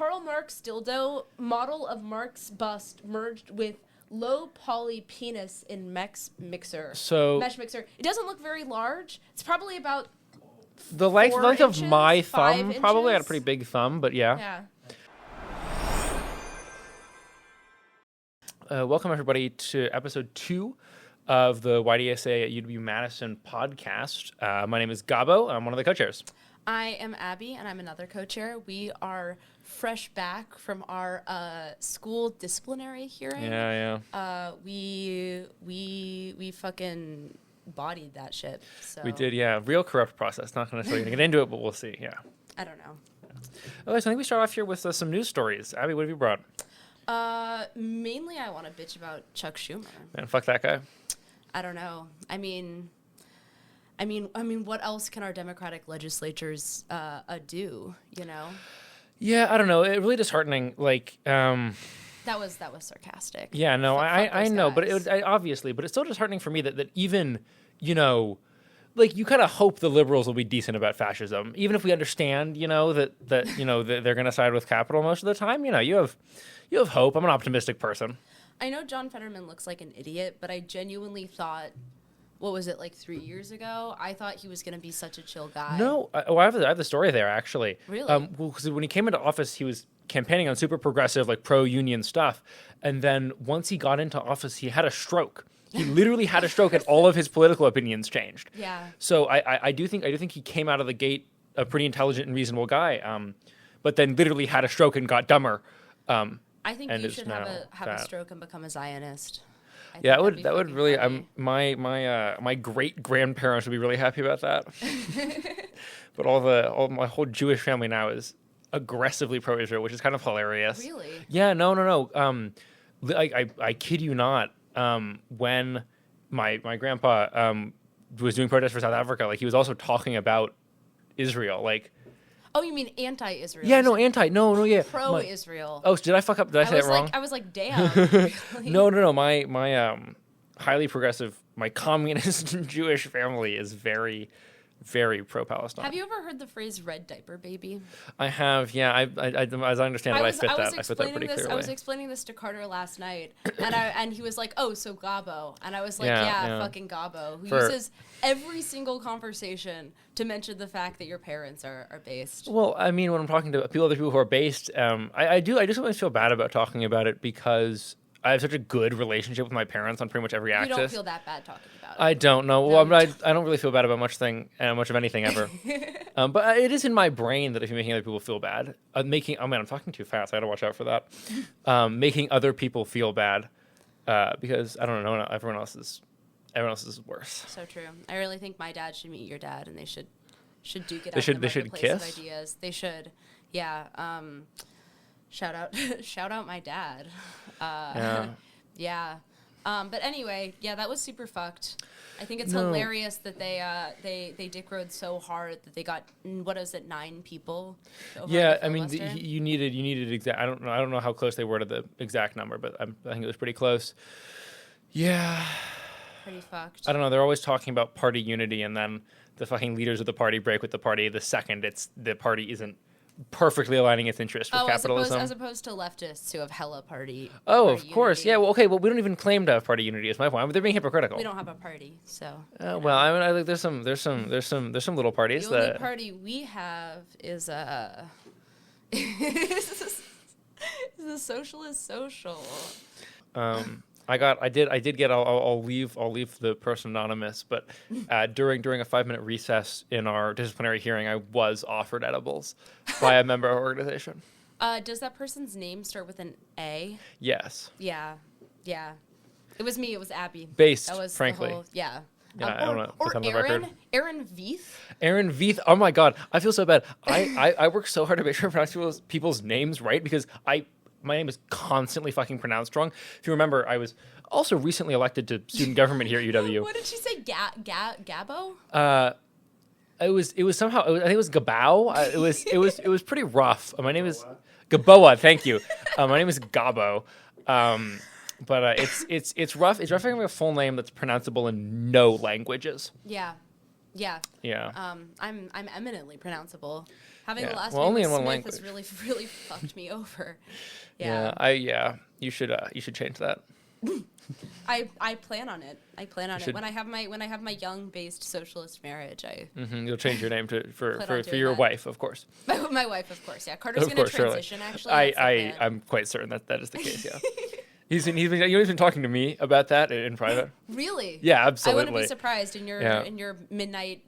Karl Marx dildo, model of Marx bust merged with low poly penis in mesh mixer. It doesn't look very large. It's probably about the length of my thumb. Probably had a pretty big thumb, but yeah. Welcome everybody to episode 2 of the YDSA-UW Madison podcast. My name is Gabo. I'm one of the co-chairs. I am Abby, and I'm another co-chair. We are fresh back from our school disciplinary hearing. Yeah. We fucking bodied that shit. So. We did, yeah. Real corrupt process. Not going to get into it, but we'll see. Yeah. I don't know. Okay, so I think we start off here with some news stories. Abby, what have you brought? Mainly I want to bitch about Chuck Schumer. Man, fuck that guy. I don't know. I mean, what else can our Democratic legislatures do? You know? Yeah, I don't know. It's really disheartening. Like, that was sarcastic. Yeah, no, I know, guys. but obviously, but it's still disheartening for me that even, you know, like you kind of hope the liberals will be decent about fascism, even if we understand, you know, that you know that they're going to side with capital most of the time. You know, you have hope. I'm an optimistic person. I know John Fetterman looks like an idiot, but I genuinely thought, what was it, like 3 years ago? I thought he was going to be such a chill guy. No, I have the story there, actually. Really? Well, because when he came into office, he was campaigning on super progressive, like pro-union stuff. And then once he got into office, he had a stroke. He literally had a stroke, and all of his political opinions changed. Yeah. So I do think he came out of the gate a pretty intelligent and reasonable guy, but then literally had a stroke and got dumber. I think you should have a stroke and become a Zionist. Yeah, that would really. My great grandparents would be really happy about that. But my whole Jewish family now is aggressively pro-Israel, which is kind of hilarious. Really? Yeah. No. I kid you not. When my grandpa was doing protests for South Africa, like he was also talking about Israel, like. Oh, you mean anti-Israel? Yeah, no, yeah. Pro-Israel. Oh, did I fuck up? Did I say that wrong? I was like, damn. Really? No. My highly progressive, my communist Jewish family is very, very pro-Palestine. Have you ever heard the phrase "red diaper baby"? I have. Yeah. I as I understand it, I fit that pretty clearly. I was explaining this to Carter last night, and he was like, "Oh, so Gabo," and I was like, "Yeah. Fucking Gabo, who uses every single conversation to mention the fact that your parents are based." Well, I mean, when I'm talking to other people who are based, I just always feel bad about talking about it because I have such a good relationship with my parents on pretty much every axis. You don't feel that bad talking about it. I don't know. Well, I don't really feel bad about much of anything ever. But it is in my brain that if you're making other people feel bad, I'm talking too fast. I got to watch out for that. Making other people feel bad because I don't know. Everyone else is worse. So true. I really think my dad should meet your dad, and they should duke it out. They should kiss. Of ideas. They should. Yeah. Shout out my dad. Yeah. But anyway, yeah, that was super fucked. I think it's hilarious that they dick rode so hard that they got 9 people. Yeah, I mean, you needed exact. I don't know how close they were to the exact number, but I think it was pretty close. Yeah. Pretty fucked. I don't know. They're always talking about party unity, and then the fucking leaders of the party break with the party the second the party isn't perfectly aligning its interest with capitalism. As opposed to leftists who have hella party. Oh, of course, yeah. Well, okay. Well, we don't even claim to have party unity. Is my point. But they're being hypocritical. We don't have a party, so. Well, I mean, I think there's some little parties. The only party we have is is the socialist social. I did get. I'll leave the person anonymous. But during a 5-minute recess in our disciplinary hearing, I was offered edibles by a member of our organization. Does that person's name start with an A? Yes. Yeah. It was me. It was Abby. Based, that was frankly. Yeah. I don't know. Or Aaron. Aaron Veith. Aaron Veith. Oh my God, I feel so bad. I work so hard to make sure I pronounce people's names right because my name is constantly fucking pronounced wrong. If you remember, I was also recently elected to student government here at UW. What did she say? Gabo? It was somehow. I think it was Gabao. It was pretty rough. My name is Gaboa. Thank you. My name is Gabo. But it's rough. It's rough having a full name that's pronounceable in no languages. Yeah. Yeah. Yeah. I'm eminently pronounceable. Having a last well, name only with in one Smith language. has really fucked me over. Yeah. You should change that. I plan on it. When I have my young-based socialist marriage, You'll change your name for your that. wife, of course. My wife, of course. Yeah, Carter's going to transition. Surely. Actually, I'm quite certain that is the case. Yeah. He's been talking to me about that in private. Really? Yeah, absolutely. I wouldn't be surprised in your midnight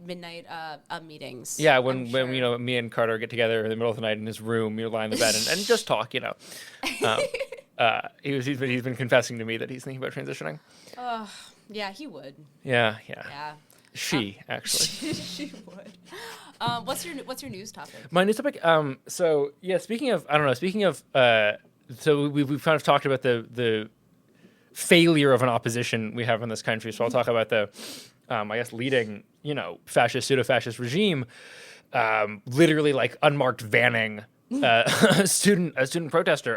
meetings. Yeah, when me and Carter get together in the middle of the night in his room, you lie in the bed and just talk. He's been confessing to me that he's thinking about transitioning. Yeah, he would. Yeah. She actually. She would. What's your news topic? My news topic. Speaking of so we've kind of talked about the failure of an opposition we have in this country. So I'll talk about the leading fascist, pseudo-fascist regime, literally like unmarked vanning a student protester,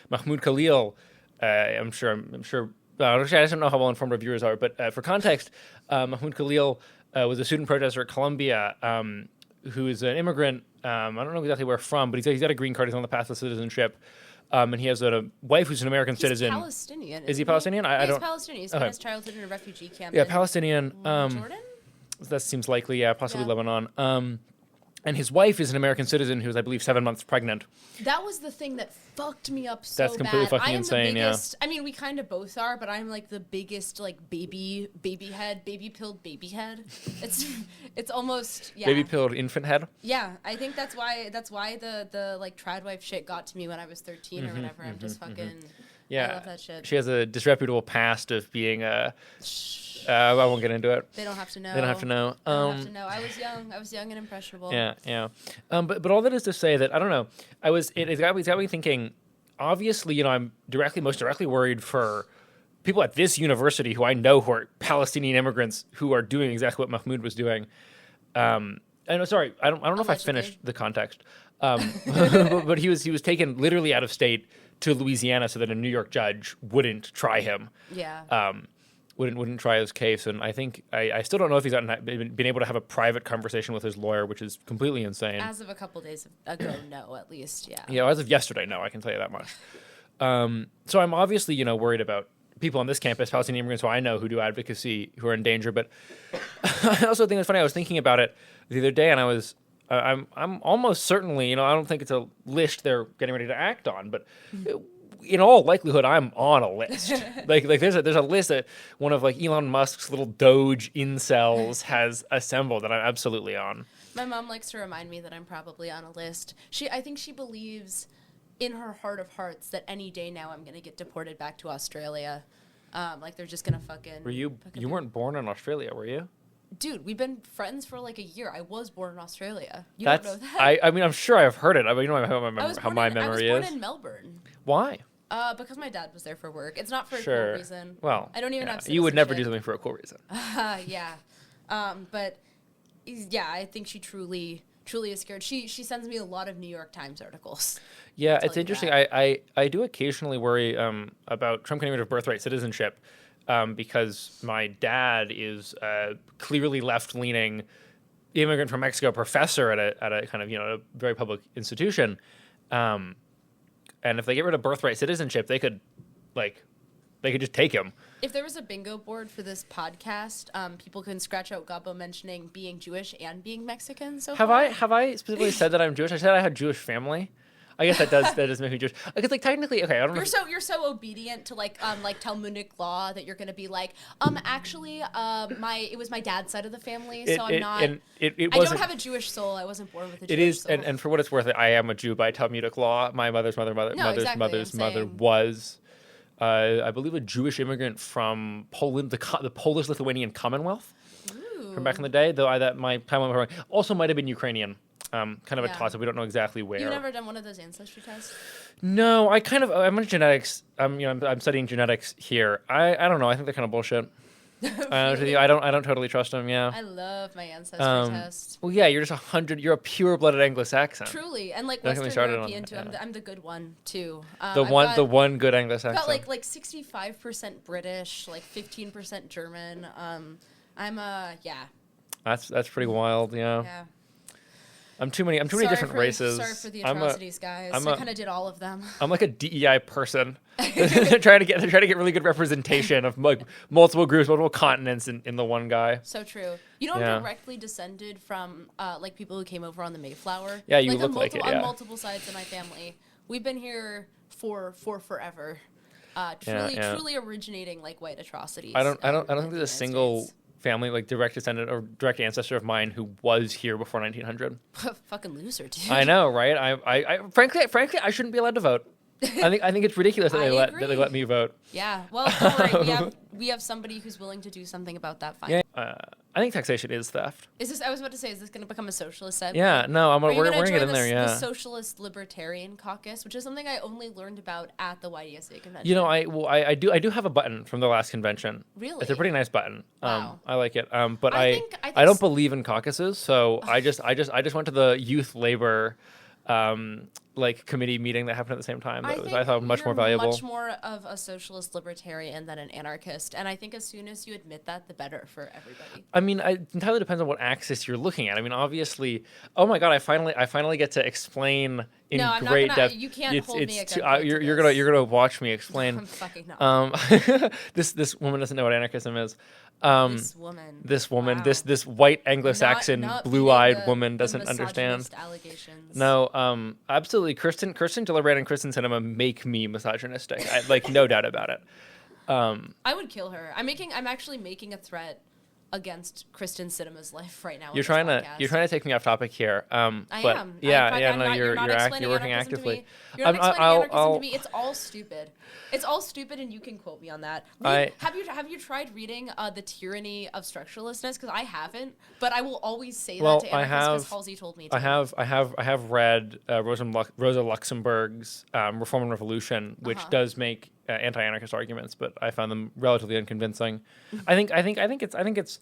Mahmoud Khalil. I'm sure. Actually, I don't know how well informed our viewers are, but for context, Mahmoud Khalil was a student protester at Columbia who is an immigrant. I don't know exactly where from, but he's got a green card. He's on the path to citizenship. And he has a wife who's an American citizen. He's Palestinian. Is he Palestinian? He's Palestinian. He spent his childhood in a refugee camp. Yeah, Palestinian. Jordan? That seems likely. Yeah, possibly Lebanon. And his wife is an American citizen who's, I believe, 7 months pregnant. That was the thing that fucked me up so bad. That's completely fucking insane, biggest, I mean, we kind of both are, but I'm like the biggest baby pilled baby head. It's almost Baby pilled infant head. Yeah, I think that's why the like trad wife shit got to me when I was 13 or whatever. I'm just fucking. Yeah, I love that shit. She has a disreputable past of being a. I won't get into it. They don't have to know. They don't have to know. I was young and impressionable. Yeah. But all that is to say that I don't know. It got me thinking. Obviously, I'm most directly worried for people at this university who I know who are Palestinian immigrants who are doing exactly what Mahmoud was doing. Sorry, I don't know if I finished the context. But he was taken literally out of state to Louisiana so that a New York judge wouldn't try him. Yeah. Wouldn't try his case, and I think I still don't know if he's been able to have a private conversation with his lawyer, which is completely insane. As of a couple days ago, no, at least, yeah. Yeah, as of yesterday, no, I can tell you that much. So I'm obviously worried about people on this campus, Palestinian immigrants who I know who do advocacy, who are in danger. But I also think it's funny. I was thinking about it the other day, and I'm almost certainly, I don't think it's a list they're getting ready to act on, but. In all likelihood, I'm on a list. like there's a list that one of Elon Musk's little Doge incels has assembled that I'm absolutely on. My mom likes to remind me that I'm probably on a list. I think she believes in her heart of hearts that any day now I'm gonna get deported back to Australia. They're just gonna fucking. Were you weren't born in Australia, were you? Dude, we've been friends for a year. I was born in Australia. Don't know that? I mean, I'm sure I've heard it. I mean, how my memory is. I was born in Melbourne. Why? Because my dad was there for work. It's not for a cool reason. Well, I don't even have. You would never do something for a cool reason. Yeah, but I think she truly is scared. She sends me a lot of New York Times articles. Yeah, it's interesting. I do occasionally worry about Trump getting rid of birthright citizenship because my dad is a clearly left-leaning immigrant from Mexico professor at a kind of a very public institution. And if they get rid of birthright citizenship, they could just take him. If there was a bingo board for this podcast, people can scratch out Gabo mentioning being Jewish and being Mexican. So have I specifically said that I'm Jewish? I said I had Jewish family. I guess that does make me Jewish. Because technically, okay, I don't know. You're so obedient to Talmudic law that you're gonna be actually, it was my dad's side of the family, so I'm not. I don't have a Jewish soul. I wasn't born with a Jewish soul. And for what it's worth, I am a Jew by Talmudic law. My mother's mother was, I believe, a Jewish immigrant from Poland, the Polish-Lithuanian Commonwealth. Ooh. From back in the day. Though my time also might have been Ukrainian. Kind of a toss up. We don't know exactly where. You've never done one of those ancestry tests? No, I'm in genetics. I'm studying genetics here. I don't know. I think they're kind of bullshit. Really? I don't totally trust them. Yeah. I love my ancestry test. Well, yeah, you're just 100. You're a pure-blooded Anglo-Saxon. Truly, and Western European too. I'm the good one too. The one good Anglo-Saxon. I've got 65% British, 15% German. I'm That's pretty wild. Yeah. Yeah. I'm too many different races. Sorry for the atrocities, guys. I kind of did all of them. I'm like a DEI person. They're trying to get really good representation of like multiple groups, multiple continents in the one guy. So true. You know, I'm directly descended from like people who came over on the Mayflower. Yeah, you look like it. Yeah. On multiple sides of my family, we've been here for forever. Truly originating like white atrocities. I don't think there's a single family like direct descendant or direct ancestor of mine who was here before 1900. Fucking loser, dude. I know, right? I frankly I shouldn't be allowed to vote. I think it's ridiculous that they let me vote. Yeah. Well, don't worry. We have somebody who's willing to do something about that. Fine. Yeah. I think taxation is theft. I was about to say, is this going to become a socialist segment? Yeah. No. We're going to get in there. Yeah. The Socialist Libertarian Caucus, which is something I only learned about at the YDSA convention. You know, I do have a button from the last convention. Really? It's a pretty nice button. Wow. I like it. But I don't believe in caucuses, so I just went to the youth labor like committee meeting that happened at the same time. I thought much more valuable. Much more of a socialist libertarian than an anarchist, and I think as soon as you admit that, the better for everybody. I mean, it entirely depends on what axis you're looking at. I mean, obviously, oh my god, I finally get to explain in great depth. You can't hold me accountable. You're gonna watch me explain. I'm fucking not. This woman doesn't know what anarchism is. This woman, wow. this white Anglo-Saxon blue-eyed woman doesn't understand. Allegations. No, absolutely. Kristen Gillibrand and Kristen Sinema make me misogynistic. No doubt about it. I would kill her. I'm actually making a threat against Kristen Sinema's life right now. You're trying to take me off topic here. I am. You're working actively. You're not explaining anarchism to me. It's all stupid. It's all stupid, and you can quote me on that. Have you tried reading The Tyranny of Structuralistness? Because I haven't, but I will always say that to anarchists because Halsey told me to. I have read Rosa Luxemburg's Reform and Revolution, which does make anti-anarchist arguments, but I found them relatively unconvincing. I think it's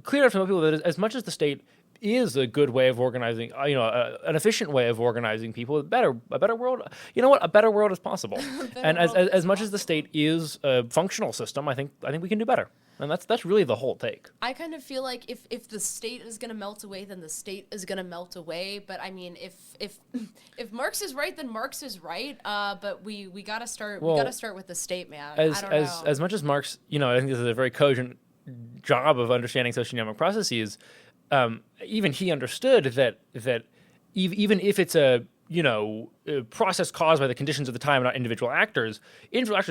clear enough to most people that as much as the state is a good way of organizing, an efficient way of organizing people, a better world. You know what? A better world is possible. And as much as the state is a functional system, I think we can do better. And that's really the whole take. I kind of feel like if the state is going to melt away, then the state is going to melt away. But I mean, if Marx is right, then Marx is right. But we got to start. We got to start with the state, man. I don't know. As much as Marx, I think this is a very cogent job of understanding socioeconomic processes. Even he understood that even if it's a process caused by the conditions of the time, not individual actors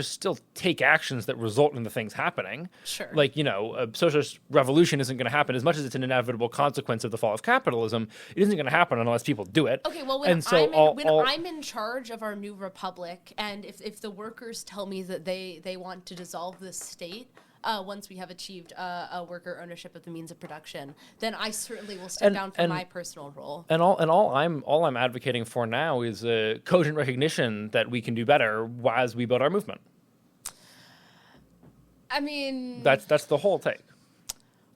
still take actions that result in the things happening. Sure. Like, a socialist revolution isn't going to happen as much as it's an inevitable consequence of the fall of capitalism. It isn't going to happen unless people do it. Okay, well, when I'm in charge of our new republic, and if the workers tell me that they want to dissolve the state, once we have achieved a worker ownership of the means of production, then I certainly will step down from my personal role. And all I'm advocating for now is a cogent recognition that we can do better as we build our movement. I mean, that's the whole take.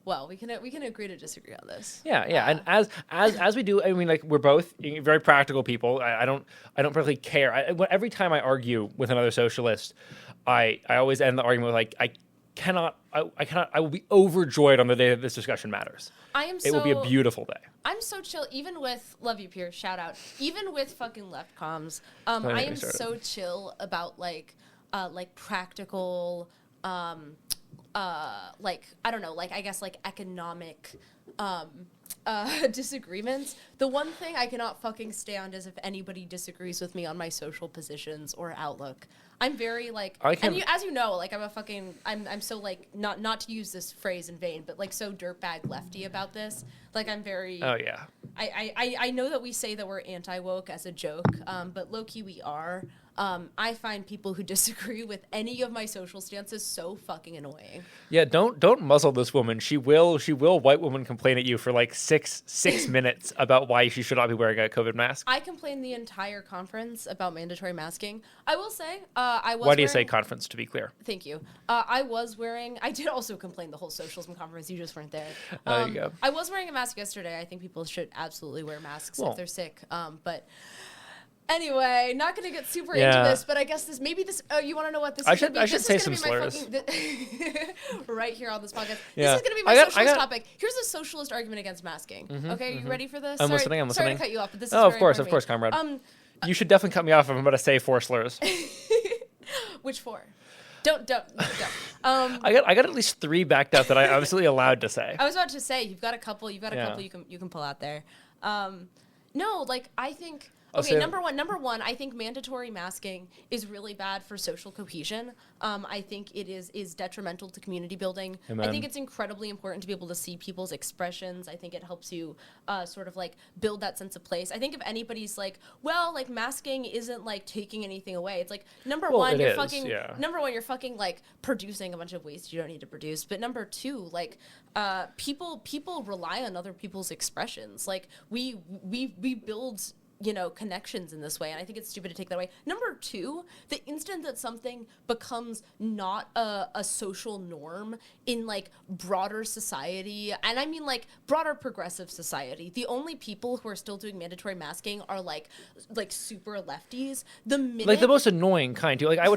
Well, we can agree to disagree on this. Yeah, and as we do, I mean, like, we're both very practical people. I don't particularly care. Every time I argue with another socialist, I always end the argument with like, I will be overjoyed on the day that this discussion matters. It will be a beautiful day. I'm so chill, even with, love you, Pierce, shout out, even with fucking left comms. I am so chill about like practical, like, I don't know, like, I guess like economic, disagreements. The one thing I cannot fucking stand is if anybody disagrees with me on my social positions or outlook. I'm very like, as you know, like I'm so like, not to use this phrase in vain, but like so dirtbag lefty about this. Like I'm very. Oh yeah. I know that we say that we're anti-woke as a joke, but low-key we are. I find people who disagree with any of my social stances so fucking annoying. Yeah, don't muzzle this woman. She will white woman complain at you for like six minutes about why she should not be wearing a COVID mask. I complained the entire conference about mandatory masking. I will say, Why do you say conference, to be clear? Thank you. I did also complain the whole socialism conference. You just weren't there. There you go. I was wearing a mask yesterday. I think people should absolutely wear masks if they're sick. But Anyway, not going to get super into this, but I guess this. Oh, you want to know what this is? I should say some slurs. Right here on this podcast. This is going to be my socialist topic. Here's a socialist argument against masking. Okay, are you ready for this? I'm listening. Sorry to cut you off, but this is of course, comrade. You should definitely cut me off if I'm about to say 4 slurs. Which 4? Don't. I got at least 3 backed up that I'm absolutely allowed to say. I was about to say you've got a couple. You can pull out there. No, like I think. Okay, number one, I think mandatory masking is really bad for social cohesion. I think it is detrimental to community building. Amen. I think it's incredibly important to be able to see people's expressions. I think it helps you sort of like build that sense of place. I think if anybody's like, well, like masking isn't like taking anything away. It's like number one, you're fucking like producing a bunch of waste you don't need to produce. But number 2, like people rely on other people's expressions. Like we build connections in this way, and I think it's stupid to take that away. Number 2, the instant that something becomes not a social norm in like broader society, and I mean like broader progressive society, the only people who are still doing mandatory masking are like super lefties. Like the most annoying kind too. Like I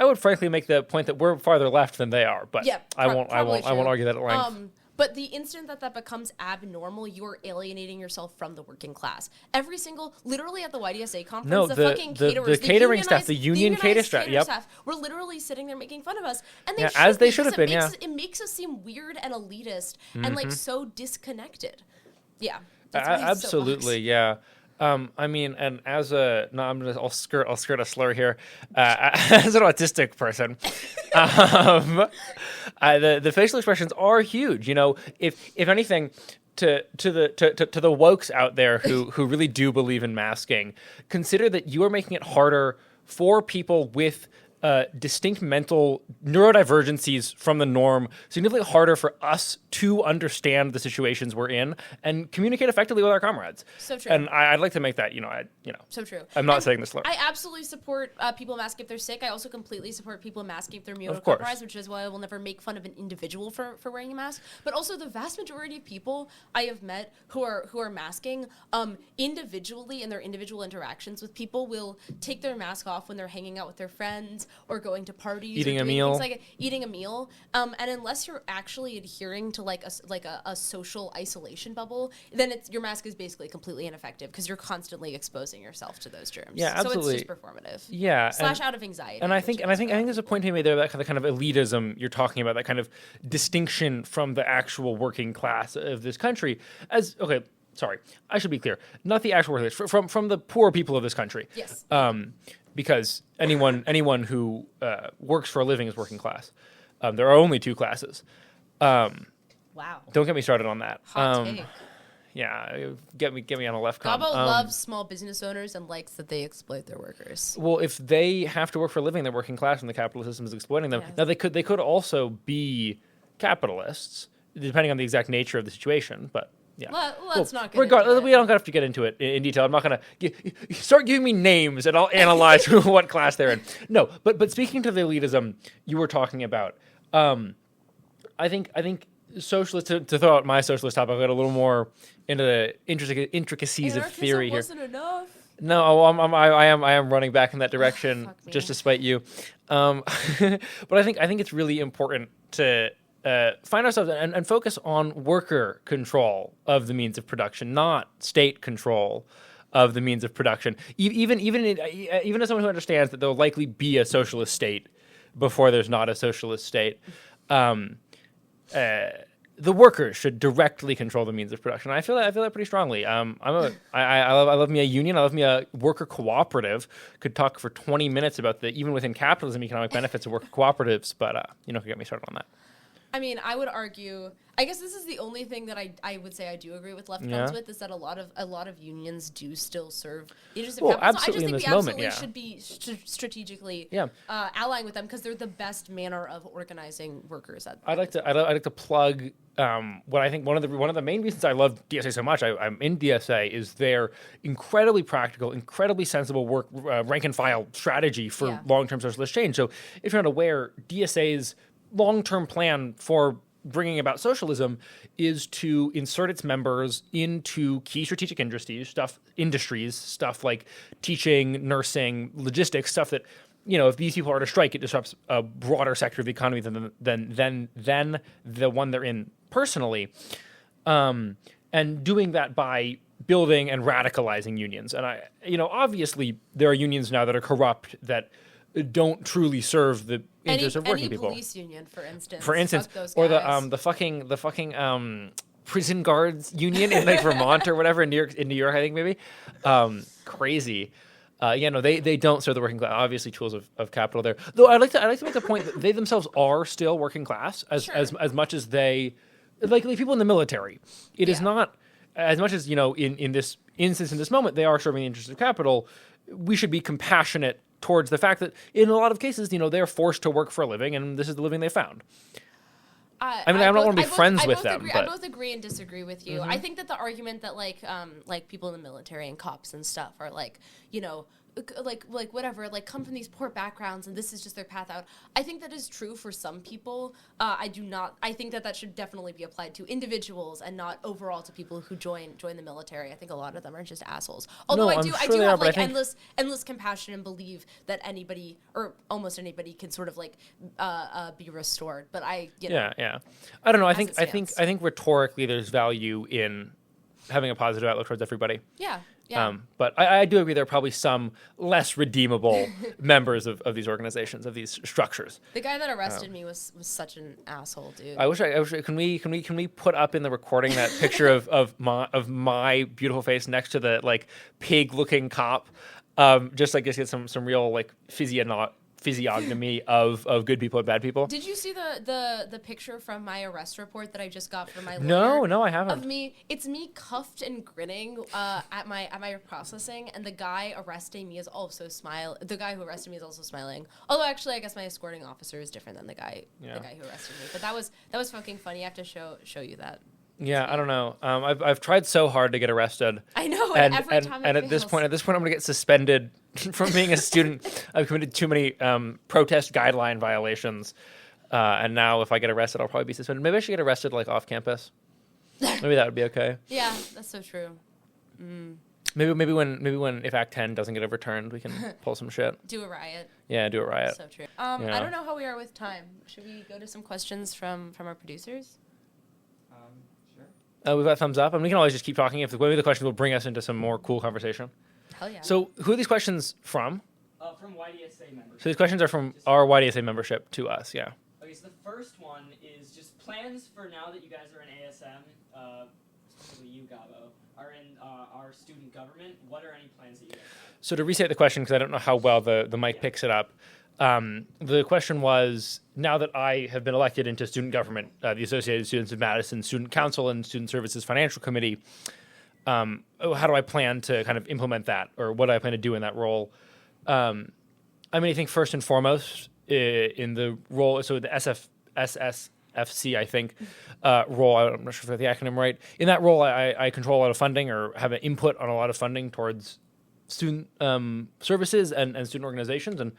would frankly make the point that we're farther left than they are, but I won't argue that at length. But the instant that becomes abnormal, you're alienating yourself from the working class. Literally at the YDSA conference, the catering staff, the union cater staff, were literally sitting there making fun of us. And they should have been. It makes us seem weird and elitist and like so disconnected. Yeah. Absolutely, yeah. I mean, and I'll skirt a slur here. As an autistic person, the facial expressions are huge. If anything, to the wokes out there who really do believe in masking, consider that you are making it harder for people with distinct mental neurodivergencies from the norm, significantly harder for us to understand the situations we're in and communicate effectively with our comrades. So true. And I'd like to make that, So true. I'm not saying this slur. I absolutely support people masking if they're sick. I also completely support people masking if they're immunocompromised, which is why I will never make fun of an individual for wearing a mask. But also the vast majority of people I have met who are masking individually in their individual interactions with people will take their mask off when they're hanging out with their friends or going to parties, eating a meal, and unless you're actually adhering to like a social isolation bubble, then your mask is basically completely ineffective because you're constantly exposing yourself to those germs. Yeah, absolutely. So it's just performative. Yeah, / out of anxiety. And I think there's a point to be made there about the kind of elitism you're talking about, that kind of distinction from the actual working class of this country. Sorry, I should be clear. Not the actual working class, from the poor people of this country. Yes. Because anyone who works for a living is working class. There are only 2 classes. Wow. Don't get me started on that. Hot take. Yeah, get me on a left. Gabo loves small business owners and likes that they exploit their workers. Well, if they have to work for a living, they're working class, and the capitalist system is exploiting them. Yes. Now they could also be capitalists, depending on the exact nature of the situation, but. Yeah. Let's not get into it. We don't have to get into it in detail. I'm not going to start giving me names and I'll analyze what class they're in. No, but speaking to the elitism you were talking about, I think socialist, to throw out my socialist topic, I'll get a little more into the intricacies of theory here. Wasn't enough. No, I am running back in that direction just to spite you. But I think it's really important to find ourselves and focus on worker control of the means of production, not state control of the means of production. Even as someone who understands that there will likely be a socialist state before there's not a socialist state, the workers should directly control the means of production. I feel that pretty strongly. I love me a union. I love me a worker cooperative. Could talk for 20 minutes about the even within capitalism economic benefits of worker cooperatives, but could get me started on that. I mean, I would argue. I guess this is the only thing that I would say I do agree with left comes with is that a lot of unions do still serve the interests of capitalism. Absolutely, I just think we absolutely should be strategically allying with them because they're the best manner of organizing workers. I'd like to plug what I think one of the main reasons I love DSA so much. I'm in DSA is their incredibly practical, incredibly sensible work rank and file strategy for long-term socialist change. So if you're not aware, DSA's long-term plan for bringing about socialism is to insert its members into key strategic industries, stuff like teaching, nursing, logistics, stuff that, if these people are to strike, it disrupts a broader sector of the economy than the one they're in personally. And doing that by building and radicalizing unions. And obviously there are unions now that are corrupt, that don't truly serve the interests of working people. Any police union, for instance. Or the fucking prison guards union in like Vermont or whatever, in New York, I think maybe. Crazy. They don't serve the working class. Obviously, tools of capital there. Though I'd like to make the point that they themselves are still working class as much as they, like people in the military. It is not as much as in this instance, in this moment, they are serving the interests of capital. We should be compassionate towards the fact that in a lot of cases, they're forced to work for a living, and this is the living they found. I don't want to be friends with them. I both agree and disagree with you. I think that the argument that like people in the military and cops and stuff are like whatever, like come from these poor backgrounds and this is just their path out. I think that is true for some people. I think that should definitely be applied to individuals and not overall to people who join the military. I think a lot of them are just assholes. Although I do have endless compassion and believe that anybody or almost anybody can sort of be restored. But yeah. I don't know. I think rhetorically there's value in having a positive outlook towards everybody. Yeah. But I do agree there are probably some less redeemable members of these organizations, of these structures. The guy that arrested me was such an asshole, dude. I wish can we put up in the recording that picture of my beautiful face next to the pig looking cop, just get some real physiognomy of good people and bad people. Did you see the picture from my arrest report that I just got from my lawyer? No, I haven't. It's me cuffed and grinning at my processing, and the guy arresting me is also smiling. The guy who arrested me is also smiling. Although actually, I guess my escorting officer is different than the guy who arrested me. But that was fucking funny. I have to show you that. Yeah, I don't know. I've tried so hard to get arrested. I know, and every time at this point, I'm going to get suspended from being a student. I've committed too many protest guideline violations, and now if I get arrested, I'll probably be suspended. Maybe I should get arrested off campus. Maybe that would be okay. Yeah, that's so true. Maybe when if Act 10 doesn't get overturned, we can pull some shit. Do a riot. Yeah, do a riot. So true. I don't know how we are with time. Should we go to some questions from our producers? We've got thumbs up, and we can always just keep talking. Maybe the questions will bring us into some more cool conversation. Hell yeah. So, who are these questions from? From YDSA membership. So these questions are from our YDSA membership to us, yeah. Okay, so the first one is just plans for now that you guys are in ASM, specifically you, Gabo, are in our student government. What are any plans that you guys have? So to restate the question, because I don't know how well the mic picks it up, the question was, now that I have been elected into student government, the Associated Students of Madison Student Council and Student Services Financial Committee, how do I plan to kind of implement that, or what do I plan to do in that role? I think first and foremost, in the role, so the SSFC, I think, role, I'm not sure if I have the acronym right. In that role, I control a lot of funding, or have an input on a lot of funding towards student services and student organizations, and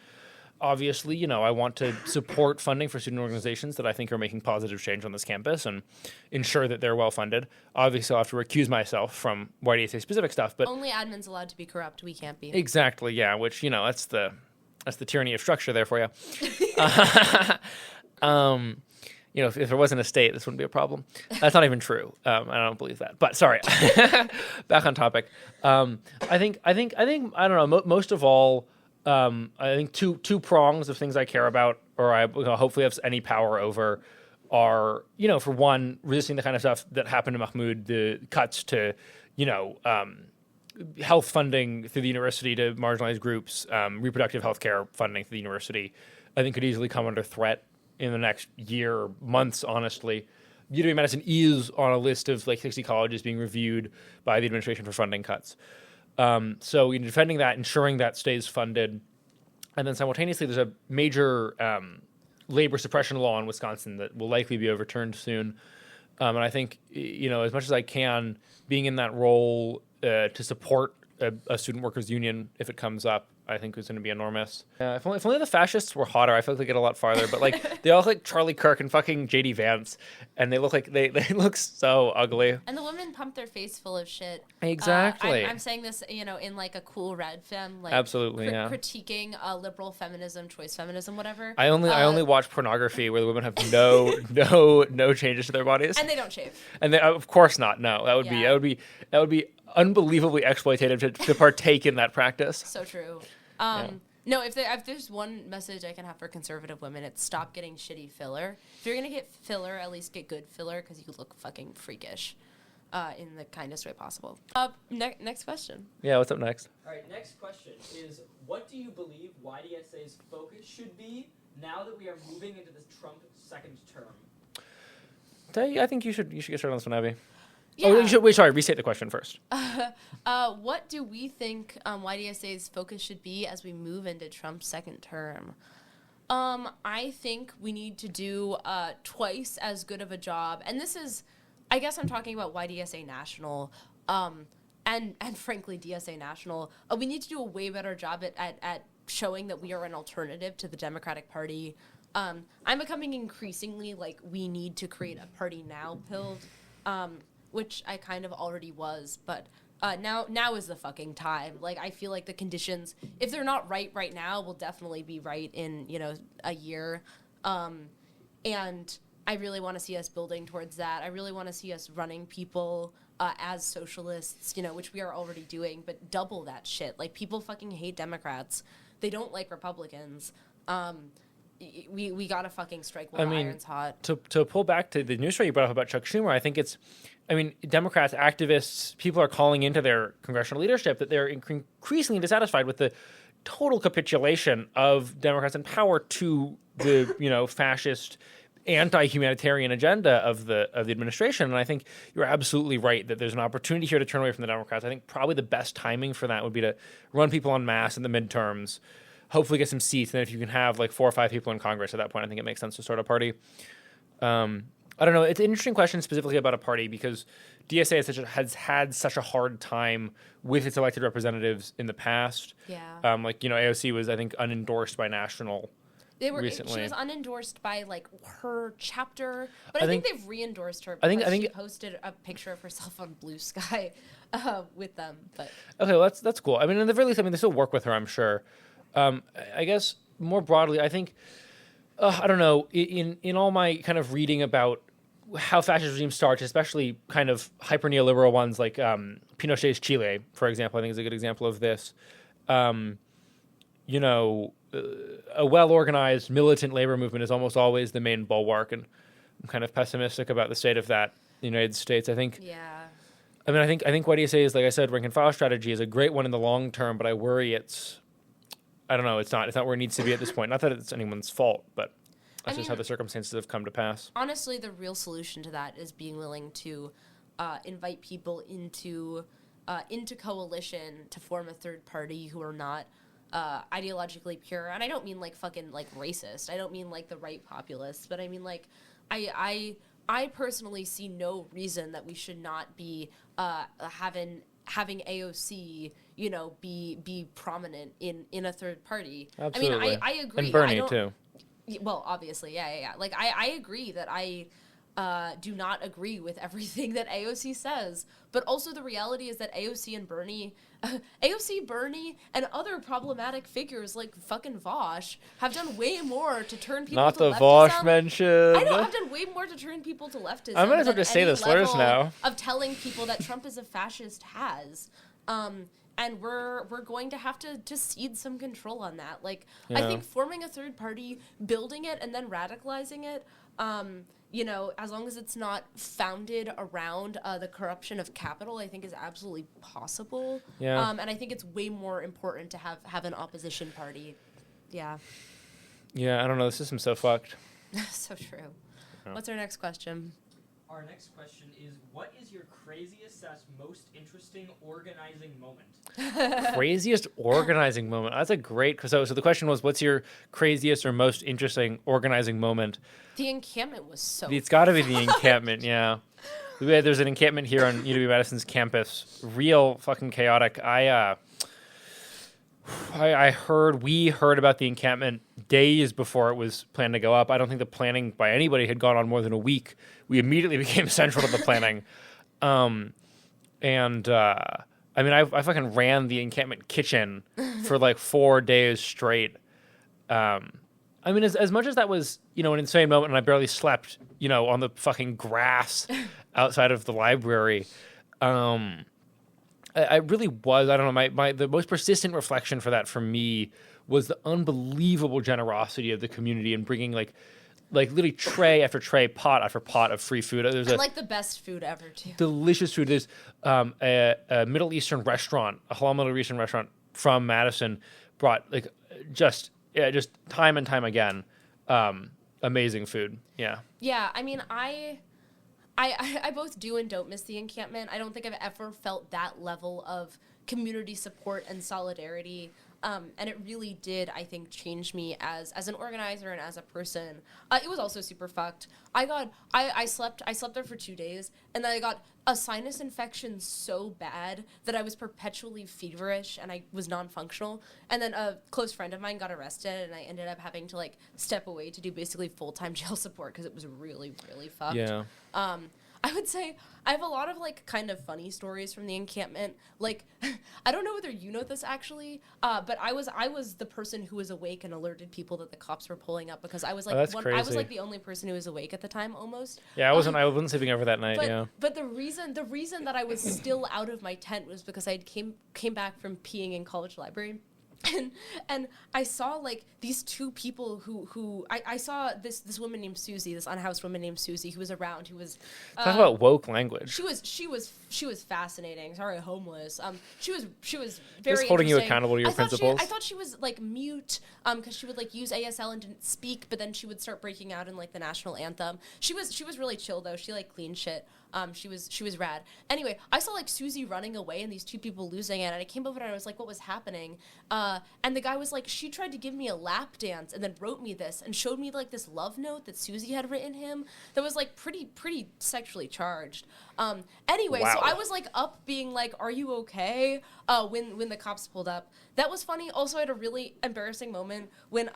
obviously, I want to support funding for student organizations that I think are making positive change on this campus and ensure that they're well funded. Obviously, I'll have to recuse myself from YDSA specific stuff, but only admin's allowed to be corrupt. We can't be. Exactly, yeah. Which that's the tyranny of structure there for you. If there wasn't a state, this wouldn't be a problem. That's not even true. I don't believe that. But sorry, back on topic. I think I don't know. Most of all. I think two prongs of things I care about, or I hopefully have any power over, are, for one, resisting the kind of stuff that happened to Mahmoud, the cuts to, health funding through the university to marginalized groups, reproductive health care funding through the university, I think could easily come under threat in the next year or months, honestly. UW Madison is on a list of 60 colleges being reviewed by the administration for funding cuts. So in defending that, ensuring that stays funded, and then simultaneously there's a major labor suppression law in Wisconsin that will likely be overturned soon. And I think, as much as I can, being in that role to support a student workers union if it comes up, I think is going to be enormous. Yeah, if only the fascists were hotter, I feel like they get a lot farther. But like they all look like Charlie Kirk and fucking JD Vance, and they look like they look so ugly. And the women pump their face full of shit. Exactly. I'm saying this, in like a cool red femme, like absolutely, critiquing liberal feminism, choice feminism, whatever. I only watch pornography where the women have no changes to their bodies, and they don't shave. And they, of course not. No, that would be unbelievably exploitative to partake in that practice. So true. No, if there's one message I can have for conservative women, it's stop getting shitty filler. If you're gonna get filler, at least get good filler because you look fucking freakish, in the kindest way possible. Next question. Yeah, what's up next? All right, next question is, what do you believe YDSA's focus should be now that we are moving into the Trump second term? I think you should get started on this one, Abby. Yeah. Oh, restate the question first. What do we think YDSA's focus should be as we move into Trump's second term? I think we need to do twice as good of a job. And this is, I guess I'm talking about YDSA National, and frankly, DSA National. We need to do a way better job at showing that we are an alternative to the Democratic Party. I'm becoming increasingly like we need to create a party now pilled, which I kind of already was, but now is the fucking time. Like, I feel like the conditions, if they're not right now, will definitely be right in, a year. And I really want to see us building towards that. I really want to see us running people as socialists, which we are already doing, but double that shit. Like, people fucking hate Democrats. They don't like Republicans. We gotta fucking strike while the iron's hot. To pull back to the news story you brought up about Chuck Schumer, I think Democrats, activists, people are calling into their congressional leadership that they're increasingly dissatisfied with the total capitulation of Democrats in power to the fascist, anti-humanitarian agenda of the administration. And I think you're absolutely right that there's an opportunity here to turn away from the Democrats. I think probably the best timing for that would be to run people en masse in the midterms. Hopefully get some seats, and then if you can have like 4 or 5 people in Congress at that point, I think it makes sense to start a party. I don't know. It's an interesting question specifically about a party because DSA has had such a hard time with its elected representatives in the past. Yeah. AOC was, I think, unendorsed by National recently. She was unendorsed by like her chapter, but I think they've re-endorsed her. I think she posted a picture of herself on Blue Sky with them. But okay, well, that's cool. I mean, in the very least, they still work with her, I'm sure. I guess more broadly, I think, I don't know, in all my kind of reading about how fascist regimes start, especially kind of hyper-neoliberal ones like Pinochet's Chile, for example, I think is a good example of this. A well-organized militant labor movement is almost always the main bulwark, and I'm kind of pessimistic about the state of that in the United States. I think YDSA is, like I said, rank and file strategy is a great one in the long term, but I worry it's not where it needs to be at this point. Not that it's anyone's fault, but that's just how the circumstances have come to pass. Honestly, the real solution to that is being willing to invite people into coalition to form a third party who are not ideologically pure. And I don't mean like fucking like racist. I don't mean like the right populists, but I mean like I personally see no reason that we should not be having AOC, be prominent in a third party. Absolutely. I mean, I agree. And Bernie too. Well, obviously, yeah. Like I agree that I do not agree with everything that AOC says, but also the reality is that AOC, Bernie, and other problematic figures like fucking Vosh have done way more to turn people not to leftism. Not the Vosh mentioned. I know, have done way more to turn people to leftism. I'm gonna have to say the slurs now. Of telling people that Trump is a fascist has. And we're going to have to cede some control on that. Like, yeah. I think forming a third party, building it, and then radicalizing it, as long as it's not founded around the corruption of capital, I think is absolutely possible. Yeah. And I think it's way more important to have an opposition party. Yeah. Yeah, I don't know. The system's so fucked. So true. Yeah. What's our next question? Our next question is, what is your craziest / most interesting organizing moment? Craziest organizing moment? That's a great... So the question was, what's your craziest or most interesting organizing moment? The encampment was so... It's got to be the encampment, yeah. There's an encampment here on UW Madison's campus. Real fucking chaotic. We heard about the encampment days before it was planned to go up. I don't think the planning by anybody had gone on more than a week. We immediately became central to the planning. I fucking ran the encampment kitchen for like 4 days straight. As much as that was, an insane moment and I barely slept, on the fucking grass outside of the library, I really was. I don't know. The most persistent reflection for that for me was the unbelievable generosity of the community and bringing like literally tray after tray, pot after pot of free food. There's the best food ever too. Delicious food. There's a Middle Eastern restaurant, a halal Middle Eastern restaurant from Madison, brought just time and time again, amazing food. Yeah. Yeah. I both do and don't miss the encampment. I don't think I've ever felt that level of community support and solidarity. And it really did, I think, change me as an organizer and as a person. It was also super fucked. I slept there for 2 days, and then I got a sinus infection so bad that I was perpetually feverish and I was non-functional. And then a close friend of mine got arrested, and I ended up having to step away to do basically full-time jail support because it was really, really fucked. Yeah. I would say I have a lot of kind of funny stories from the encampment. I don't know whether you know this actually, but I was the person who was awake and alerted people that the cops were pulling up because I was crazy. I was the only person who was awake at the time almost. Yeah, I wasn't sleeping over that night. But the reason that I was still out of my tent was because I came back from peeing in college library. And I saw these two people who I saw this woman named Susie, this unhoused woman named Susie who was around, who was talk about woke language. She was fascinating. Sorry, homeless. She was very just holding you accountable to your principles. I thought she was mute because she would use ASL and didn't speak, but then she would start breaking out in the national anthem. She was really chill though. She cleaned shit. She was rad. Anyway, I saw Susie running away and these two people losing it, and I came over and I was like, what was happening? And the guy was like, she tried to give me a lap dance and then wrote me this and showed me this love note that Susie had written him that was pretty sexually charged. Anyway, wow. So I was up being are you okay? When the cops pulled up. That was funny. Also, I had a really embarrassing moment when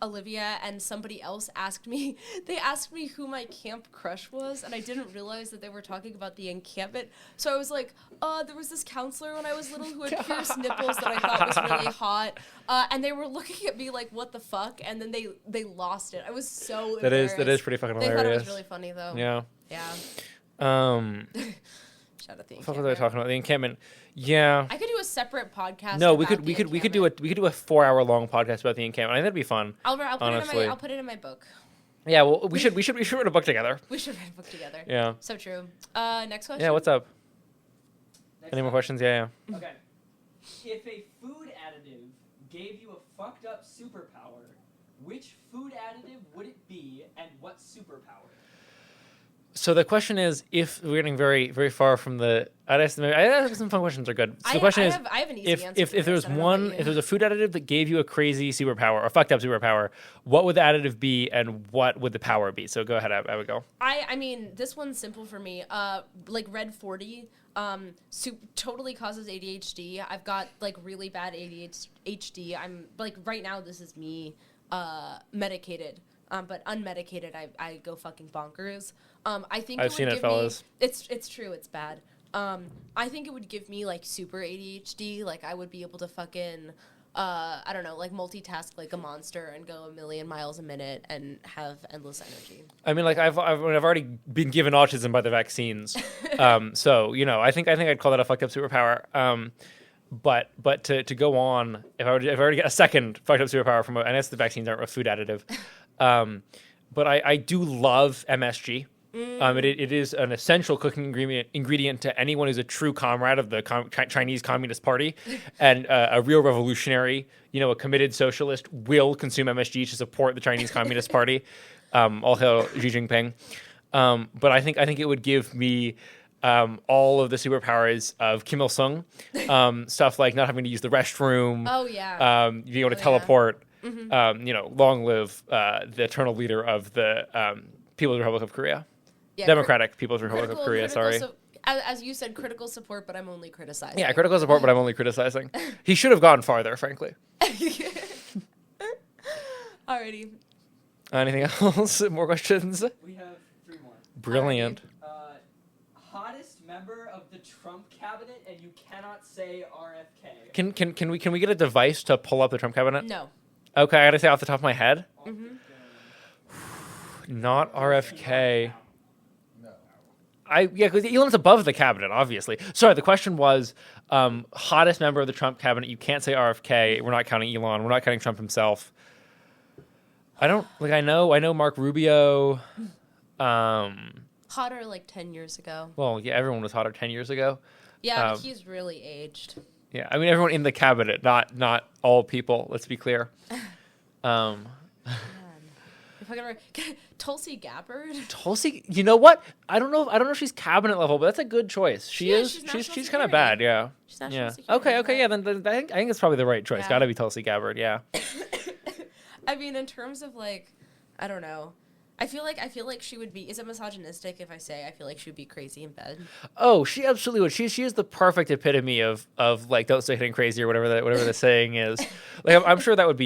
Olivia and somebody else asked me who my camp crush was, and I didn't realize that they were talking about the encampment. So I was like, there was this counselor when I was little who had pierced nipples that I thought was really hot, and they were looking at me like, what the fuck? And then they lost it. I was so embarrassed. That is pretty fucking hilarious. They thought it was really funny though. Yeah. Shout out the encampment. What was I talking about? The encampment. Yeah. I could do a separate podcast. No, we could do a 4-hour long podcast about the encampment. I think that'd be fun. I'll put it in my book. Yeah, well, we should write a book together. We should write a book together. Yeah. So true. Next question. Yeah, what's up? Next Any more questions? Yeah. Okay. If a food additive gave you a fucked up superpower, which food additive would it be, and what superpower? So the question is, if we're getting very, very far from the, I some fun questions are good. So the question is, I have an easy answer. If there's a food additive that gave you a crazy superpower, or fucked up superpower, what would the additive be, and what would the power be? So go ahead, I would go. I mean, this one's simple for me. Red 40, totally causes ADHD. I've got really bad ADHD. I'm right now. This is me, medicated. But unmedicated, I go fucking bonkers. I think I've seen it, fellas. It's true. It's bad. I think it would give me super ADHD. I would be able to fucking I don't know, multitask like a monster and go 1,000,000 miles a minute and have endless energy. I mean, I've already been given autism by the vaccines, so I think I'd call that a fucked up superpower. But to go on, if I were to get a second fucked up superpower from, and that's the vaccines aren't a food additive, but I do love MSG. It is an essential cooking ingredient to anyone who's a true comrade of the Chinese Communist Party, and a real revolutionary, a committed socialist will consume MSG to support the Chinese Communist Party. All hail Xi Jinping. But I think it would give me all of the superpowers of Kim Il Sung, stuff like not having to use the restroom. Oh yeah. Being able to teleport. Yeah. Mm-hmm. Long live the eternal leader of the People's Republic of Korea. Yeah, Democratic People's Republic of Korea. Sorry. as you said, critical support, but I'm only criticizing. Yeah, critical support, but I'm only criticizing. He should have gone farther, frankly. Alrighty. Anything else? More questions? We have 3 more. Brilliant. Hottest member of the Trump cabinet, and you cannot say RFK. Can we get a device to pull up the Trump cabinet? No. Okay, I gotta say off the top of my head. Mm-hmm. Not RFK. Because Elon's above the cabinet, obviously. Sorry, the question was hottest member of the Trump cabinet. You can't say RFK. We're not counting Elon. We're not counting Trump himself. I know Mark Rubio. Hotter like 10 years ago. Well, yeah, everyone was hotter 10 years ago. Yeah, but he's really aged. Yeah, I mean everyone in the cabinet, not all people. Let's be clear. If I can Tulsi Gabbard. Tulsi, you know what? I don't know if she's cabinet level, but that's a good choice. She's kind of bad, yeah. She's national yeah. security, Okay, yeah. Then I think it's probably the right choice. Yeah. Got to be Tulsi Gabbard, yeah. I mean, in terms of like, I don't know. I feel like she would be. Is it misogynistic if I say I feel like she would be crazy in bed? Oh, she absolutely would. She is the perfect epitome of like don't say anything crazy or whatever the saying is. Like I'm sure it would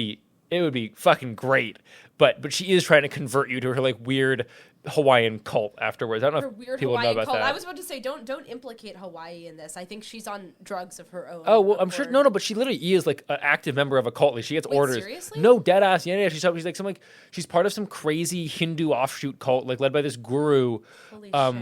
be fucking great. But she is trying to convert you to her like weird Hawaiian cult afterwards. I don't know if people know about that. I was about to say don't implicate Hawaii in this. I think she's on drugs of her own. Oh well, I'm sure. No, but she literally is like an active member of a cult. Like she gets orders. Seriously? No, dead ass. Yeah. She's part of some crazy Hindu offshoot cult, like led by this guru,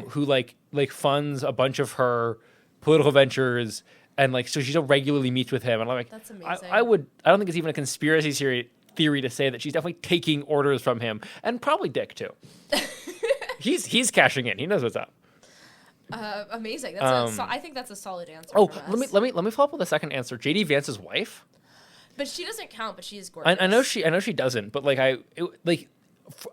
who like funds a bunch of her political ventures, and like so she still regularly meets with him. And I'm like, that's amazing. I don't think it's even a conspiracy theory to say that she's definitely taking orders from him, and probably Dick too. He's cashing in. He knows what's up. Amazing. I think that's a solid answer. Oh, let me follow up with a second answer. JD Vance's wife. But she doesn't count. But she is gorgeous. I know she doesn't. But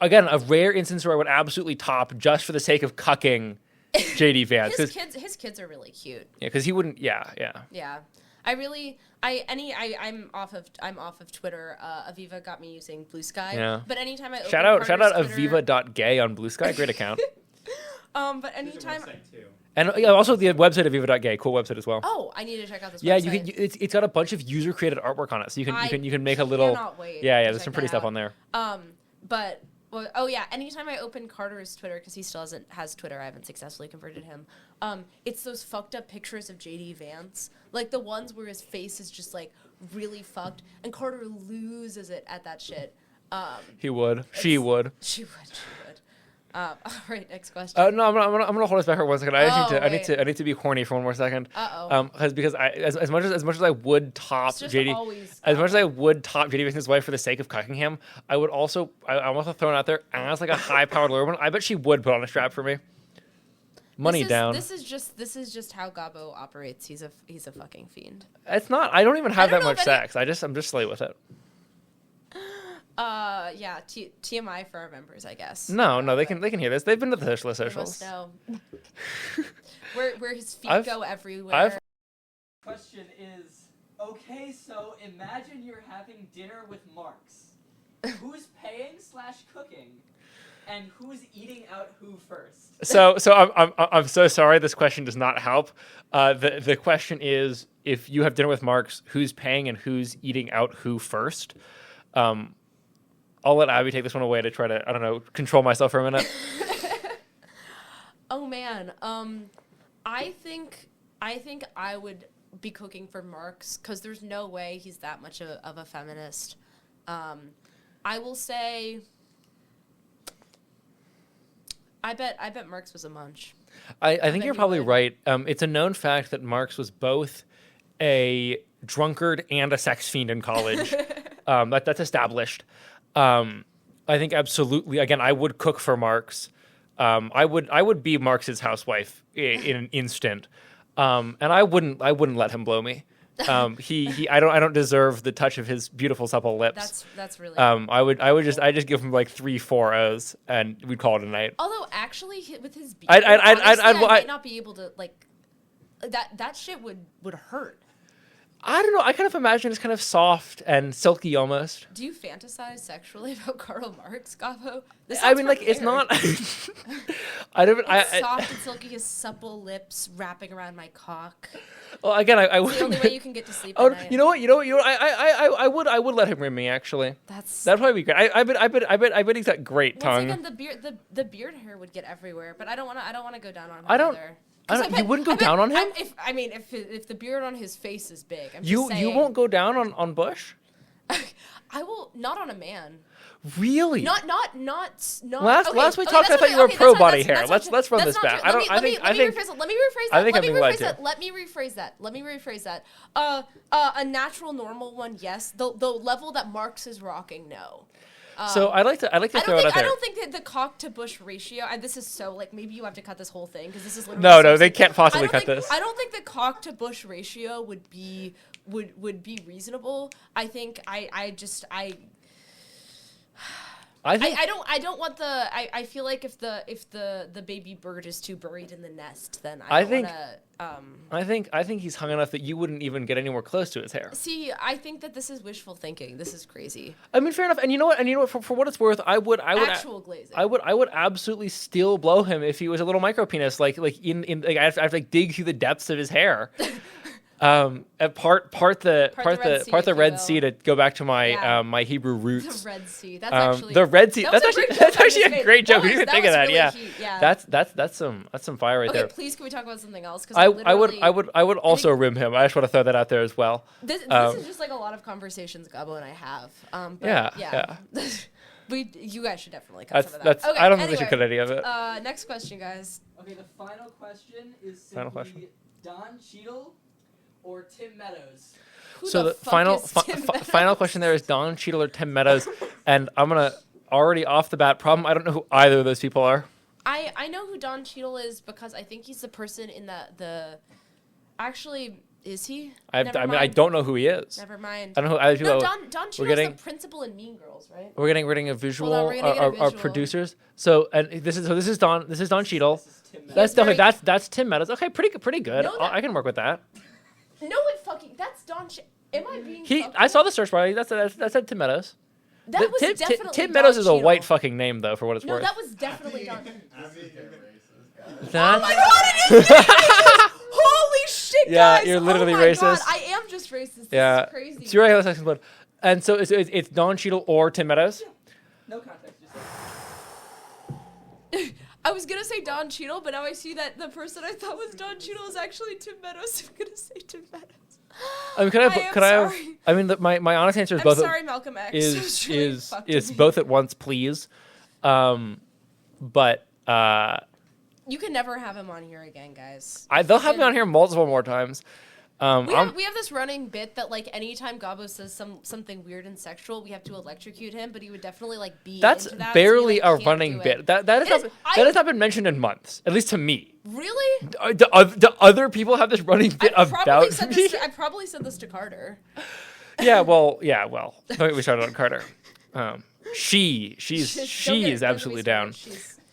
again, a rare instance where I would absolutely top just for the sake of cucking JD Vance. his kids are really cute. Yeah, because he wouldn't. Yeah. Yeah. I'm off of Twitter. Aviva got me using Blue Sky. Yeah. But anytime I open shout out Twitter, Aviva.gay on Blue Sky, great account. But anytime. And also the website Aviva.gay, cool website as well. Oh, I need to check out this. Yeah, website. it's got a bunch of user created artwork on it, so you can make a little. Cannot wait There's some pretty stuff on there. But. Well, oh yeah, anytime I open Carter's Twitter, because he still has Twitter, I haven't successfully converted him. It's those fucked up pictures of JD Vance, like the ones where his face is just like really fucked, and Carter loses it at that shit. He would. She would. She would. All right, next question. No, I'm gonna hold us back for 1 second. I need to be horny for 1 more second. Because as much as I would top JD, as much as I would top JD Vance's wife for the sake of cucking him, I would also I almost throw it out there as like a high powered lawyer woman. I bet she would put on a strap for me. Money down. This is just how Gabo operates. He's a fucking fiend. It's not. I don't even have that much sex. I'm just slay with it. Yeah, TMI for our members, I guess. No, they can hear this. They've been to the socials. They must know. where his feet go everywhere. Question is, okay, so imagine you're having dinner with Marks. Who's paying / cooking? And who's eating out who first? So I'm so sorry. This question does not help. The question is, if you have dinner with Marks, who's paying and who's eating out who first? I'll let Abby take this one away to try to, I don't know, control myself for a minute. Oh man, I think I would be cooking for Marks because there's no way he's that much of a feminist. I will say, I bet Marks was a munch. I think you're probably right. It's a known fact that Marks was both a drunkard and a sex fiend in college. That's established. I think absolutely. Again, I would cook for Marks. I would be Marks's housewife in an instant. And I wouldn't let him blow me. I don't deserve the touch of his beautiful supple lips. That's really. I just give him like 3-4 O's and we'd call it a night. Although actually with his beard, I might not be able to like that shit would hurt. I don't know. I kind of imagine it's kind of soft and silky almost. Do you fantasize sexually about Karl Marx, Gabo? I mean, like, it's not. I don't. It's soft and silky, his supple lips wrapping around my cock. Well, again, I it's the only way you can get to sleep. At night. You know what? I would let him rim me. Actually, that'd probably be great. I bet he's got great tongue. Once again, the beard hair would get everywhere, but I don't want to go down on him. You wouldn't go down on him? If the beard on his face is big, you won't go down on Bush? I will not on a man. Really? Not. Last we talked, I thought you were pro body hair. Let's run this back. Let me rephrase that. Let me rephrase that. A natural, normal one, yes. The level that Marx is rocking, no. So I'd like to throw it out there. I don't think that the cock to bush ratio. And this is so like maybe you have to cut this whole thing because this is literally no, they can't possibly cut this. I don't think the cock to bush ratio would be reasonable. I think I don't want the. I feel like if the baby bird is too buried in the nest, then I think he's hung enough that you wouldn't even get anywhere close to his hair. See, I think that this is wishful thinking. This is crazy. I mean, fair enough. And you know what? For what it's worth, I would actual glazing. I would absolutely still blow him if he was a little micro penis. Like I have to dig through the depths of his hair. Part the Red Sea to go back to my my Hebrew roots. The Red Sea. That's actually the Red Sea. That's actually a great joke. You didn't think of that. Really Yeah. That's some fire right there. Okay, please can we talk about something else? Because I would also rim him. I just want to throw that out there as well. This is just like a lot of conversations Gabo and I have. Yeah. You guys should definitely cut some of that. Okay, I don't think we should cut any of it. Next question, guys. Okay, the final question is simply Don Cheadle or Tim Meadows? So the final question there is Don Cheadle or Tim Meadows, and I'm gonna already off the bat problem. I don't know who either of those people are. I know who Don Cheadle is because I think he's the person in the. Actually, is he? I don't know who he is. Never mind. I don't know who either people. No, Don Cheadle's the principal in Mean Girls, right? We're getting a visual. Our producers. So this is Don Cheadle. That's Tim Meadows. Okay, pretty good. No, I can work with that. No, that's Don. Am I being? I saw the search bar. That's Tim Meadows. That was definitely Tim Meadows Don is a white fucking name though, for what it's worth. No, that was definitely Don. Oh my god! Holy shit, guys! Yeah, you're literally racist. God, I am just racist. Yeah, this is crazy. It's your section blood. And so it's Don Cheadle or Tim Meadows. Yeah. No context. I was gonna say Don Cheadle, but now I see that the person I thought was Don Cheadle is actually Tim Meadows. I'm gonna say Tim Meadows. I mean, I mean, my honest answer is both. Sorry, Malcolm X. Is both at once, please. But you can never have him on here again, guys. They'll have me on here multiple more times. We have this running bit that like anytime Gabo says something weird and sexual, we have to electrocute him, but he would definitely like be. That's into that, barely so a running bit. That has not been mentioned in months, at least to me. Really? Do other people have this running bit about me? I probably said this to Carter. Yeah, well. We started on Carter. She is absolutely down.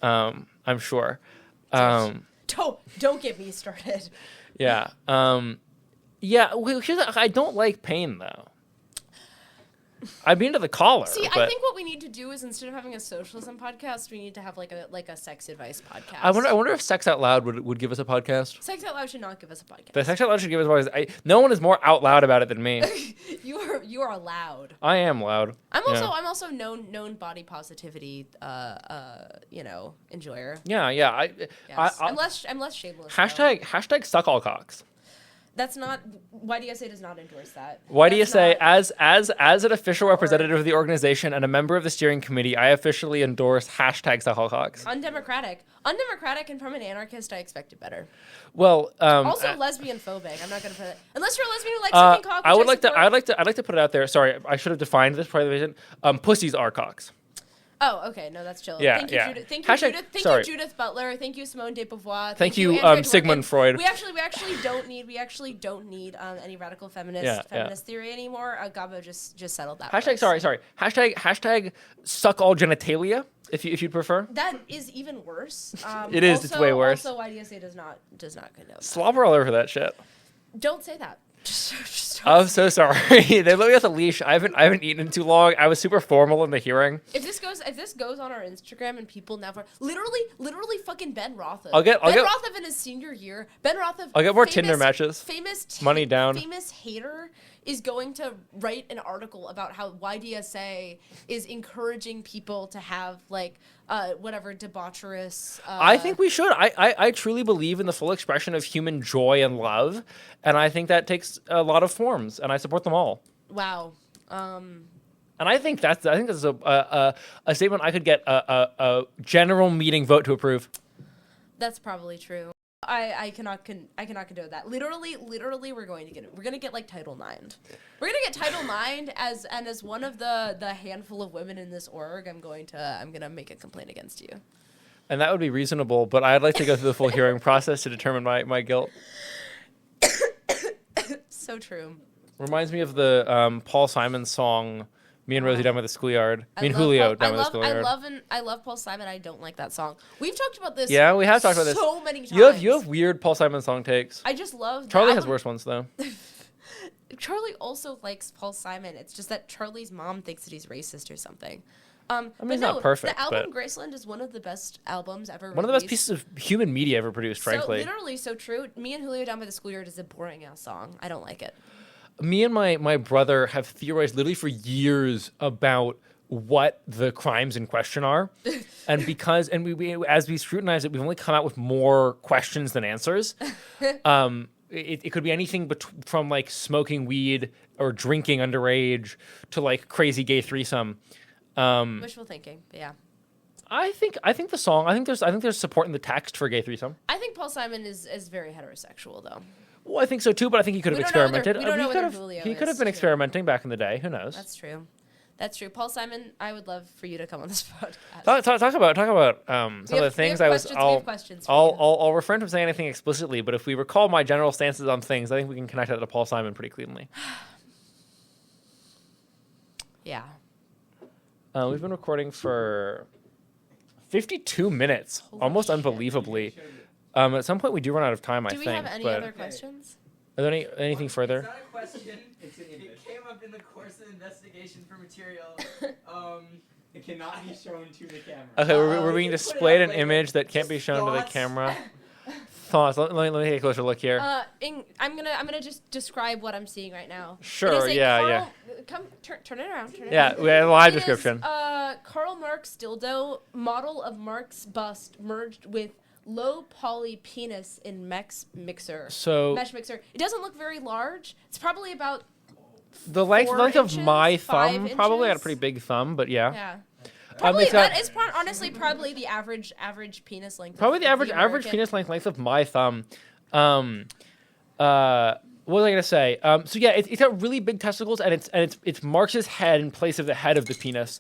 I'm sure. Don't get me started. Yeah. I don't like pain though. I'd be into the collar. See, I think what we need to do is instead of having a socialism podcast, we need to have like a sex advice podcast. I wonder if Sex Out Loud would give us a podcast. Sex Out Loud should not give us a podcast. The Sex Out Loud should give us a podcast. No one is more out loud about it than me. You are loud. I am loud. I'm also known body positivity enjoyer. Yeah. I'm less shameless. Hashtag suck all cocks. That's not YDSA does not endorse that. YDSA as an official representative of the organization and a member of the steering committee, I officially endorse hashtag suck all cocks. Undemocratic, and from an anarchist, I expected better. Well, also lesbian phobic. I'm not gonna put it unless you're a lesbian who likes sucking cock. I'd like to put it out there. Sorry, I should have defined this part of the vision. Pussies are cocks. Oh, okay. No, that's chill. Yeah, Thank you, Judith. Thank you, Judith Butler. Thank you, Simone de Beauvoir. Thank you, Sigmund Freud. We actually don't need any radical feminist theory anymore. Gabo just settled that. Sorry. Hashtag suck all genitalia. If you'd prefer. That is even worse. It is. It's way worse. Also, YDSA does not condone that. Slobber all over that shit. Don't say that. I'm so sorry. They let me off the leash. I haven't eaten in too long. I was super formal in the hearing. If this goes on our Instagram and people never literally fucking Ben Rothman. Ben Rothman in his senior year. Ben Rothman. I'll get more Tinder matches. Money down. Famous hater is going to write an article about how YDSA is encouraging people to have like whatever debaucherous. I think we should. I truly believe in the full expression of human joy and love, and I think that takes a lot of forms, and I support them all. Wow. And I think that's a statement I could get a general meeting vote to approve. That's probably true. I cannot condone that. Literally, we're gonna get like Title IX. We're gonna get Title IX as one of the handful of women in this org. I'm gonna make a complaint against you. And that would be reasonable, but I'd like to go through the full hearing process to determine my guilt. So true. Reminds me of the Paul Simon song. Me and Rosie down by the schoolyard. Julio down by the schoolyard. I love Paul Simon. I don't like that song. We've talked about this. Yeah, we have talked about this so many times. You have weird Paul Simon song takes. I just love. Charlie has worse ones though. Charlie also likes Paul Simon. It's just that Charlie's mom thinks that he's racist or something. It's not perfect. The album Graceland is one of the best albums ever released. One of the best pieces of human media ever produced, frankly. Literally so true. Me and Julio down by the schoolyard is a boring ass song. I don't like it. Me and my brother have theorized literally for years about what the crimes in question are. And we as we scrutinize it, we've only come out with more questions than answers. It could be anything from like smoking weed or drinking underage to like crazy gay threesome. Wishful thinking, but yeah. I think the song. I think there's support in the text for gay threesome. I think Paul Simon is very heterosexual though. Well, I think so too, but I think he could have experimented. He could have been experimenting back in the day. Who knows? That's true. Paul Simon, I would love for you to come on this podcast. Talk about some of the things I'll refrain from saying anything explicitly, but if we recall my general stances on things, I think we can connect that to Paul Simon pretty cleanly. Yeah. We've been recording for 52 minutes, almost unbelievably. At some point, we do run out of time, I think. Do we have any other questions? Are there anything further? It's not a question. It came up in the course of investigation for material. It cannot be shown to the camera. Okay, we're being displayed an image that can't be shown to the camera. Thoughts. Let me take a closer look here. I'm gonna just describe what I'm seeing right now. Sure. Yeah. Come turn it around. Yeah, we have a live description. Karl Marx dildo, model of Marx bust merged with low poly penis in mesh mixer. It doesn't look very large. It's probably about the length of my thumb. Probably had a pretty big thumb, but yeah. Yeah. Probably that is honestly probably the average penis length. Probably the average penis length of my thumb. What was I gonna say? So yeah, it's got really big testicles, and it's Marx's head in place of the head of the penis.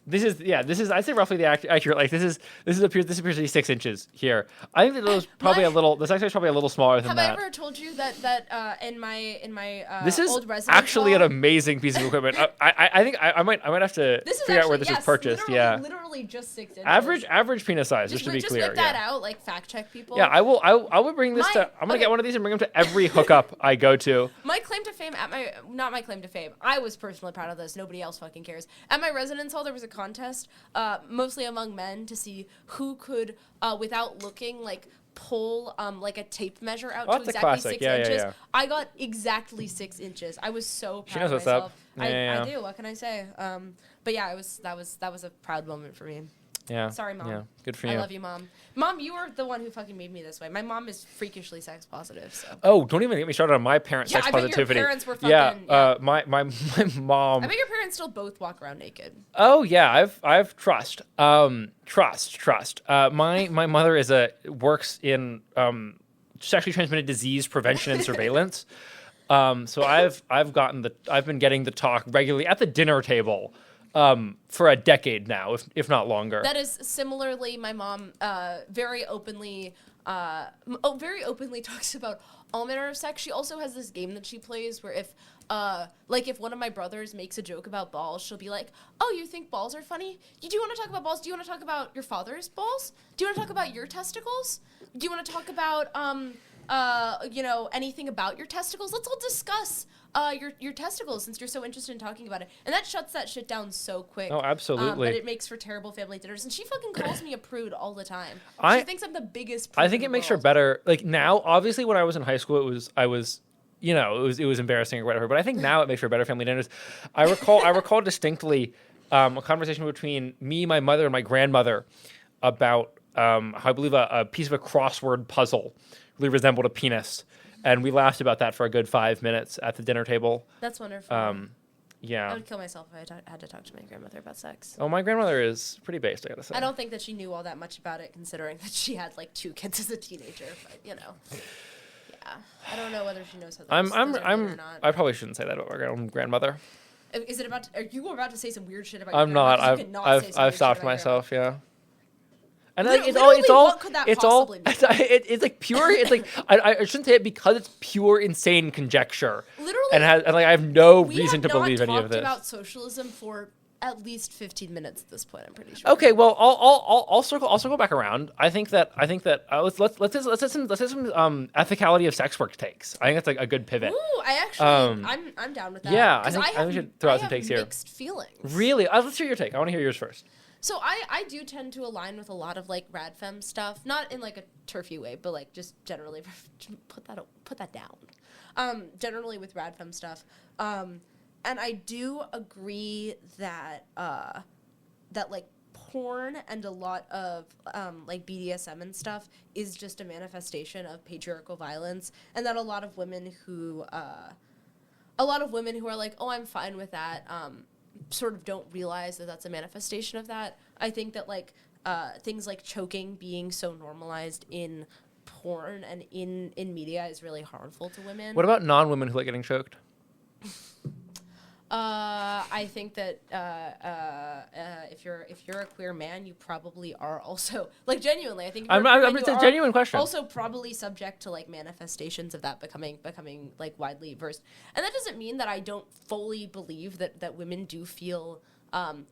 This is I'd say roughly the accurate. Like this appears to be 6 inches here. I think that those probably a little. This actually is probably a little smaller than that. Have I ever told you that in my this is old residence actually hall? an amazing piece of equipment. I think I might have to figure out where this is purchased. Literally just 6 inches. Average penis size, just to be clear. Just whip that out, like fact check people. Yeah, I will bring this to. I'm gonna get one of these and bring them to every hookup I go to. My claim to fame not my claim to fame. I was personally proud of this. Nobody else fucking cares. At my residence hall, there was a contest. Mostly among men to see who could, without looking, like pull like a tape measure out to exactly 6 inches. Yeah. I got exactly 6 inches. I was so proud she knows of what's myself. Up. Yeah. I do. What can I say? But yeah, that was a proud moment for me. Yeah. Sorry, Mom. Yeah. Good for you. I love you, Mom. Mom, you were the one who fucking made me this way. My mom is freakishly sex positive. So. Oh, don't even get me started on my parents' sex positivity. I bet your parents were fucking. My mom. I bet your parents still both walk around naked. Oh yeah, I've trust. Trust. My mother works in sexually transmitted disease prevention and surveillance. So I've been getting the talk regularly at the dinner table. For a decade now, if not longer. That is similarly, my mom very openly talks about all manner of sex. She also has this game that she plays where if one of my brothers makes a joke about balls, she'll be like, "Oh, you think balls are funny? Do you want to talk about balls? Do you want to talk about your father's balls? Do you want to talk about your testicles? Do you want to talk about anything about your testicles. Let's all discuss your testicles since you're so interested in talking about it. And that shuts that shit down so quick. Oh, absolutely. But it makes for terrible family dinners. And she fucking calls me a prude all the time. She thinks I'm the biggest prude I think it makes her better. Like now, obviously when I was in high school, it was embarrassing or whatever. But I think now it makes for better family dinners. I recall distinctly a conversation between me, my mother, and my grandmother about how I believe a piece of a crossword puzzle really resembled a penis. And we laughed about that for a good 5 minutes at the dinner table. That's wonderful. Yeah. I would kill myself if I had to talk to my grandmother about sex. Oh, my grandmother is pretty based, I gotta say. I don't think that she knew all that much about it, considering that she had like 2 kids as a teenager. But yeah, I don't know whether she knows how. Or not. I probably shouldn't say that about my own grandmother. Is it about? Are you about to say some weird shit about? I'm not. I've stopped myself. Yeah. And like, what could that possibly mean? It's like pure. It's like I shouldn't say it because it's pure insane conjecture. Literally, and I have no reason to believe any of this. We have not talked about socialism for at least 15 minutes at this point. I'm pretty sure. Okay, well, I'll circle back around. I think that let's hit some ethicality of sex work takes. I think that's like a good pivot. Ooh, I actually I'm down with that. Yeah, I think we should throw out some takes here. Mixed feelings. Really? Let's hear your take. I want to hear yours first. So I do tend to align with a lot of like rad femme stuff, not in like a turfy way, but like just generally put that down. Generally with rad femme stuff, and I do agree that that like porn and a lot of like BDSM and stuff is just a manifestation of patriarchal violence, and that a lot of women who are like, oh, I'm fine with that. Sort of don't realize that that's a manifestation of that. I think that like things like choking being so normalized in porn and in media is really harmful to women. What about non-women who like getting choked? I think that if you're a queer man, you probably are also like genuinely. I think it's a genuine question. Also, probably subject to like manifestations of that becoming like widely versed. And that doesn't mean that I don't fully believe that women do feel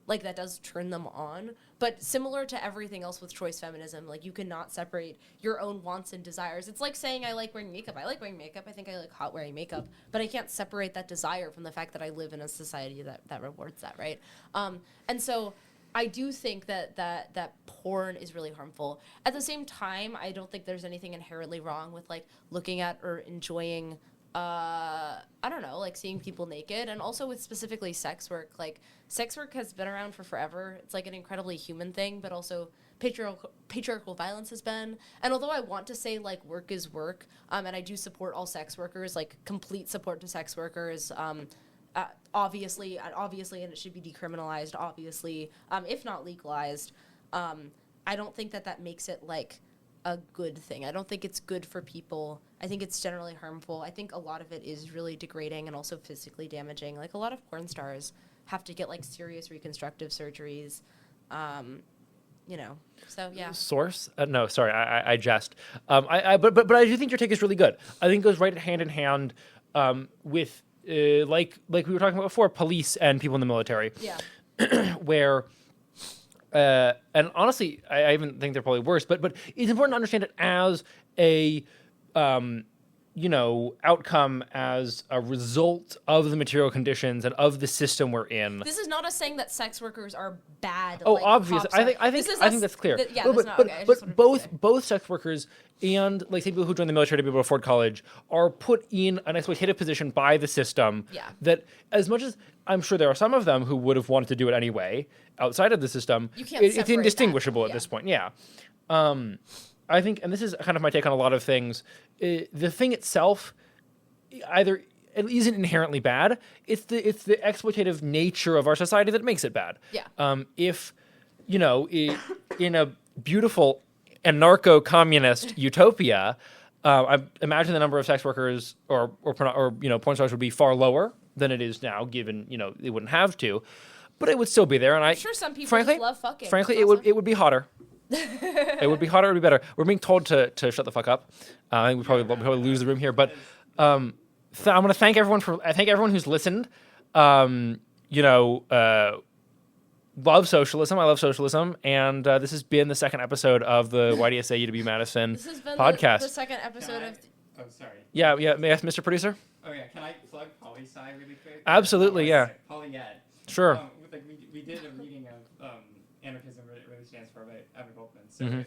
like that does turn them on. But similar to everything else with choice feminism, like you cannot separate your own wants and desires. It's like saying I like wearing makeup. I like wearing makeup. I think I look hot wearing makeup. But I can't separate that desire from the fact that I live in a society that rewards that, right? And so I do think that porn is really harmful. At the same time, I don't think there's anything inherently wrong with like looking at or enjoying I don't know, like seeing people naked, and also with specifically sex work. Like sex work has been around for forever. It's like an incredibly human thing, but also patriarchal violence has been. And although I want to say like work is work, and I do support all sex workers, like complete support to sex workers, obviously, and it should be decriminalized, obviously, if not legalized. I don't think that makes it like a good thing. I don't think it's good for people. I think it's generally harmful. I think a lot of it is really degrading and also physically damaging. Like a lot of porn stars have to get like serious reconstructive surgeries, so yeah. Source? No, sorry, I jest. But I do think your take is really good. I think it goes right hand in hand with like we were talking about before, police and people in the military. Yeah. Where and honestly, I even think they're probably worse. But it's important to understand it as a outcome, as a result of the material conditions and of the system we're in. This is not us saying that sex workers are bad. Oh, like, obviously, I think that's clear. But both sex workers and like say people who join the military to be able to afford college are put in an exploitative position by the system. Yeah. That as much as I'm sure there are some of them who would have wanted to do it anyway outside of the system, it's indistinguishable at this point. Yeah. I think, and this is kind of my take on a lot of things, the thing itself either it isn't inherently bad. It's the exploitative nature of our society that makes it bad. Yeah. If in a beautiful anarcho-communist utopia, I imagine the number of sex workers or porn stars would be far lower than it is now, given they wouldn't have to, but it would still be there. And I'm sure some people just love fucking. Frankly, it would be hotter. It would be hotter. It would be better. We're being told to shut the fuck up. I think we probably lose the room here. But I'm going to thank everyone who's listened. Love socialism. I love socialism. And this has been the second episode of the YDSA-UW Madison podcast. The second episode of. Oh, sorry. Yeah. May I ask, Mr. Producer? Oh yeah, can I plug poli-sci really quick? Absolutely, yeah. Poly-ed. Sure. We did a reading of Anarchism really stands for by Evan Goldman. So if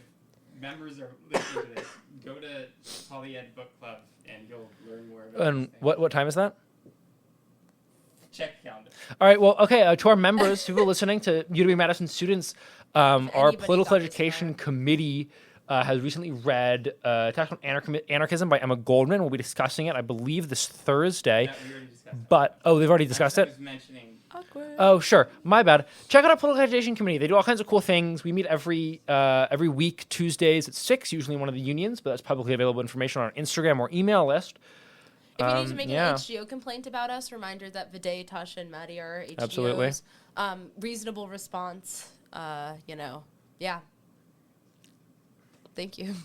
members are listening to this, go to Poly-Ed Book Club and you'll learn more about And what time is that? Check calendar. All right. Well, okay. To our members, people listening, to UW Madison students, our anybody political got this education far. committee has recently read Attack on Anarchism by Emma Goldman. We'll be discussing it, I believe, this Thursday. We already discussed it. But they've already discussed I it. was mentioning. Awkward. Oh, sure. My bad. Check out our political education committee. They do all kinds of cool things. We meet every week, Tuesdays at 6, usually in one of the unions, but that's publicly available information on our Instagram or email list. If you need to make an HGO complaint about us, reminder that Viday, Tasha, and Maddie are HGOs. Absolutely. Reasonable response. Yeah. Thank you.